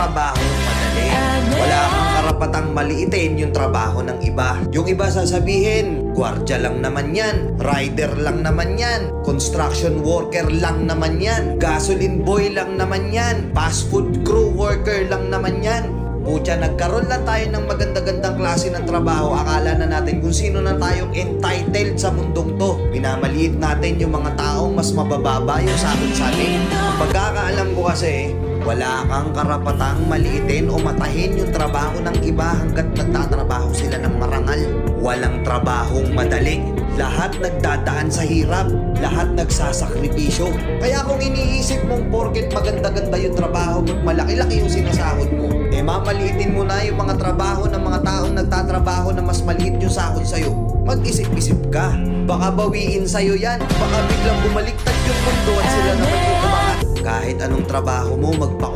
trabahong madali. Wala kang karapatang maliitin yung trabaho ng iba. Yung iba sasabihin, gwardiya lang naman yan, rider lang naman yan, construction worker lang naman yan, gasoline boy lang naman yan, fast food crew worker lang naman yan. Pucha, nagkaroon lang tayo ng maganda-gandang klase ng trabaho. Akala na natin kung sino na tayong entitled sa mundong to. Minamaliit natin yung mga taong mas mabababa yung sahod sa atin. Pagkakaalam ko kasi, wala kang karapatang maliitin o matahin yung trabaho ng iba hanggat nagtatrabaho sila ng marangal. Walang trabahong madali. Lahat nagdadaan sa hirap. Lahat nagsasakripisyo. Kaya kung iniisip mong porket maganda-ganda yung trabaho at malaki-laki yung sinasahod mo, mamaliitin mo na yung mga trabaho ng mga taong nagtatrabaho na mas maliit yung sahod sa'yo. Mag-isip-isip ka. Baka bawiin sa'yo yan. Baka biglang bumaliktad yung mundo at sila naman yung umangat. Kahit anong trabaho mo, magpakumbaba.